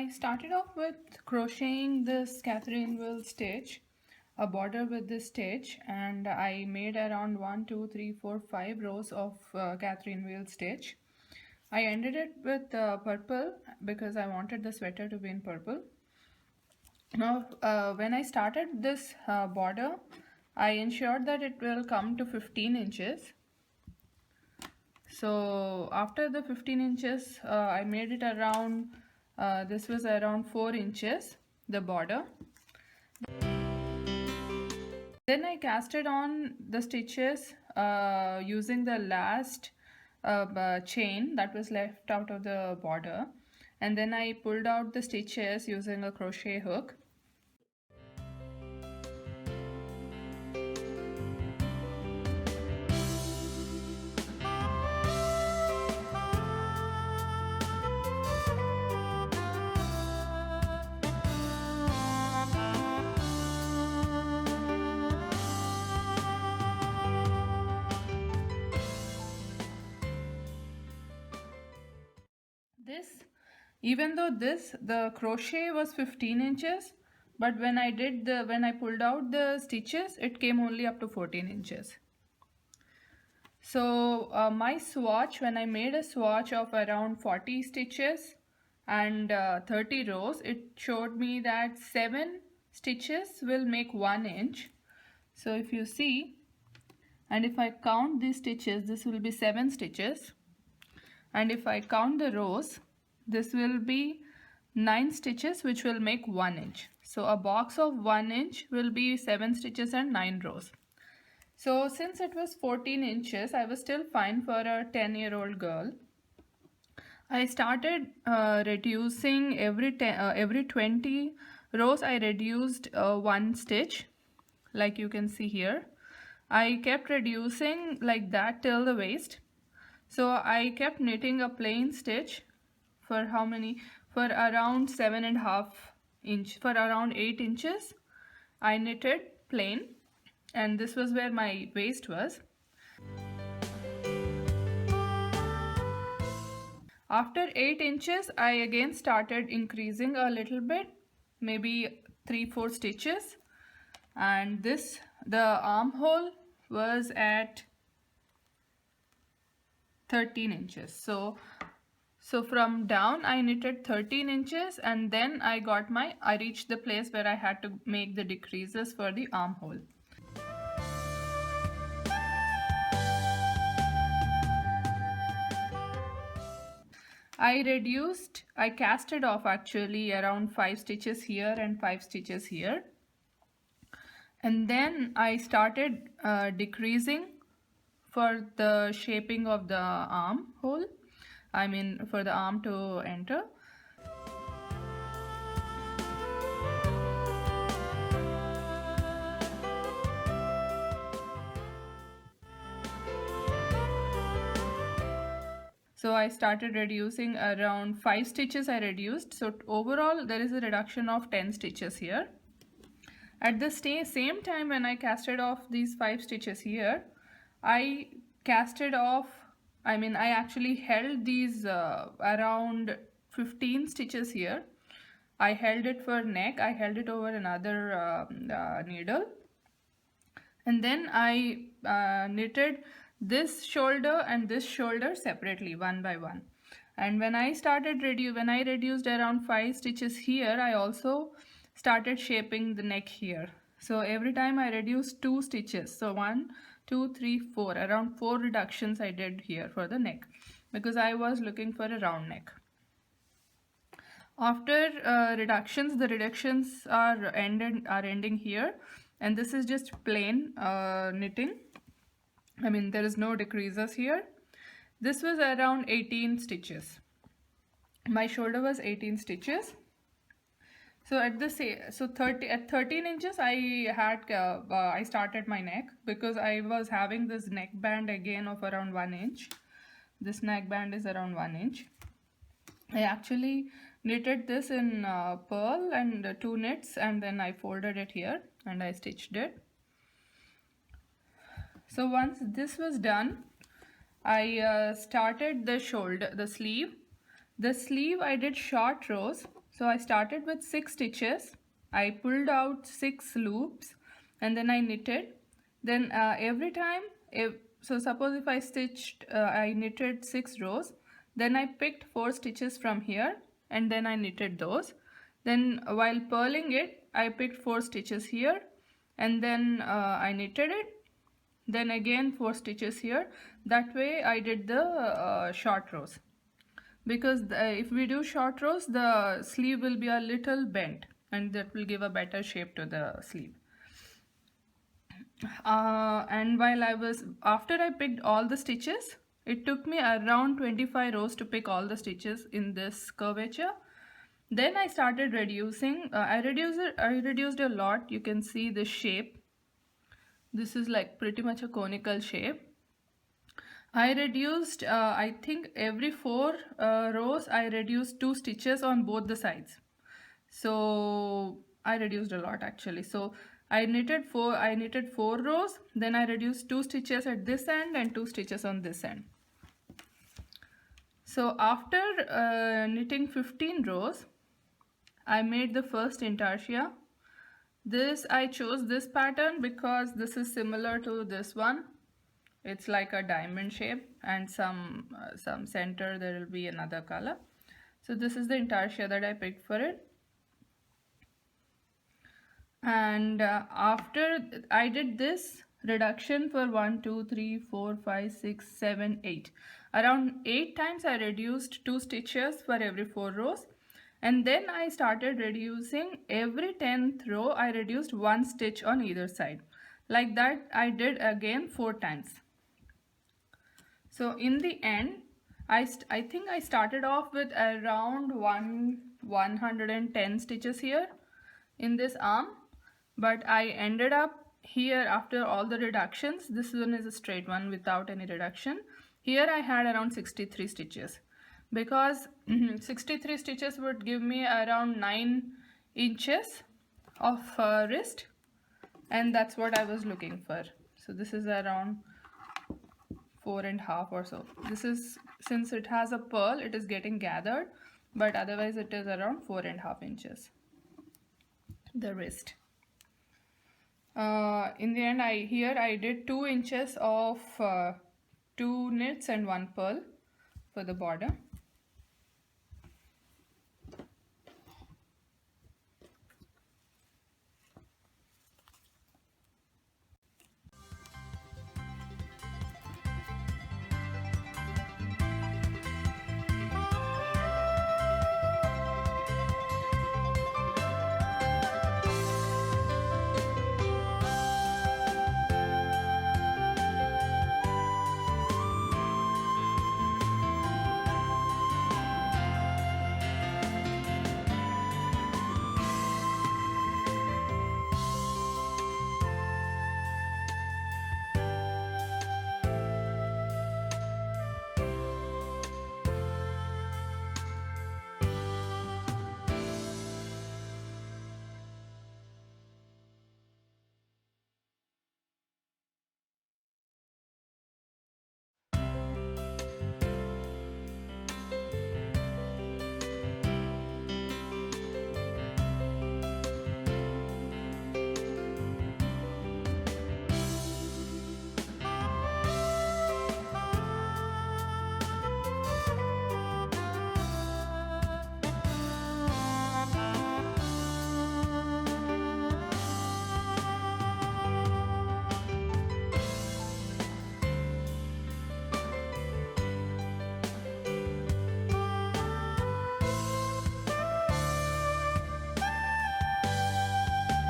I started off with crocheting this Catherine wheel stitch, a border with this stitch, and I made around 1, 2, 3, 4, 5 rows of Catherine wheel stitch. I ended it with purple because I wanted the sweater to be in purple. Now when I started this border, I ensured that it will come to 15 inches. So after the 15 inches, I made it around, this was around 4 inches, the border. Then I casted on the stitches using the last chain that was left out of the border, and then I pulled out the stitches using a crochet hook. Even though the crochet was 15 inches, but when I pulled out the stitches, it came only up to 14 inches. So my swatch, when I made a swatch of around 40 stitches and 30 rows, it showed me that 7 stitches will make 1 inch. So if you see, and if I count these stitches, this will be 7 stitches, and if I count the rows, this will be 9 stitches, which will make 1 inch. So a box of 1 inch will be 7 stitches and 9 rows. So since it was 14 inches, I was still fine for a 10-year-old girl. I started reducing every 20 rows. I reduced 1 stitch, like you can see here. I kept reducing like that till the waist. So I kept knitting a plain stitch for how many? For around 7.5 inch. For around 8 inches, I knitted plain, and this was where my waist was. After 8 inches, I again started increasing a little bit, maybe 3-4 stitches, and the armhole was at 13 inches. So from down I knitted 13 inches, and then I reached the place where I had to make the decreases for the armhole. I casted off actually around 5 stitches here and 5 stitches here. And then I started decreasing for the shaping of the armhole. I mean for the arm to enter. So I started reducing around 5 stitches I reduced. So overall there is a reduction of 10 stitches here. At the same time, when I casted off these 5 stitches here, I actually held these around 15 stitches here. I held it for neck. I held it over another needle, and then I knitted this shoulder and this shoulder separately, one by one. And when I reduced around 5 stitches here, I also started shaping the neck here. So every time I reduced 2 stitches. So 1, 2, 3, 4. Around 4 reductions I did here for the neck, because I was looking for a round neck. After reductions, the reductions are ending here, and this is just plain knitting. I mean, there is no decreases here. This was around 18 stitches. My shoulder was 18 stitches. So at 13 inches, I started my neck, because I was having this neckband again of around 1 inch. This neckband is around 1 inch. I actually knitted this in purl and 2 knits, and then I folded it here and I stitched it. So once this was done, I started the sleeve. The sleeve I did short rows. So I started with 6 stitches. I pulled out 6 loops and then I knitted. Then every time, so suppose if I stitched, I knitted 6 rows, then I picked 4 stitches from here and then I knitted those. Then while purling it, I picked 4 stitches here and then I knitted it. Then again 4 stitches here. That way I did the short rows. Because if we do short rows, the sleeve will be a little bent and that will give a better shape to the sleeve. And after I picked all the stitches, it took me around 25 rows to pick all the stitches in this curvature. Then I started reducing. I reduced a lot. You can see the shape. This is like pretty much a conical shape. I reduced, I think every 4 rows, I reduced 2 stitches on both the sides. So I reduced a lot actually. So I knitted 4 rows, then I reduced 2 stitches at this end and 2 stitches on this end. So after knitting 15 rows, I made the first intarsia. I chose this pattern because this is similar to this one. It's like a diamond shape and some center there will be another color. So this is the intarsia that I picked for it. And after I did this reduction for 1, 2, 3, 4, 5, 6, 7, 8. Around 8 times I reduced 2 stitches for every 4 rows. And then I started reducing every 10th row. I reduced 1 stitch on either side. Like that I did again 4 times. So in the end, I think I started off with around 110 stitches here in this arm, but I ended up here after all the reductions. This one is a straight one without any reduction. Here I had around 63 stitches because 63 stitches would give me around 9 inches of wrist, and that's what I was looking for. So this is around 4.5 or so. This is, since it has a purl, it is getting gathered, but otherwise it is around 4.5 inches, the wrist. In the end, I did 2 inches of 2 knits and 1 purl for the border.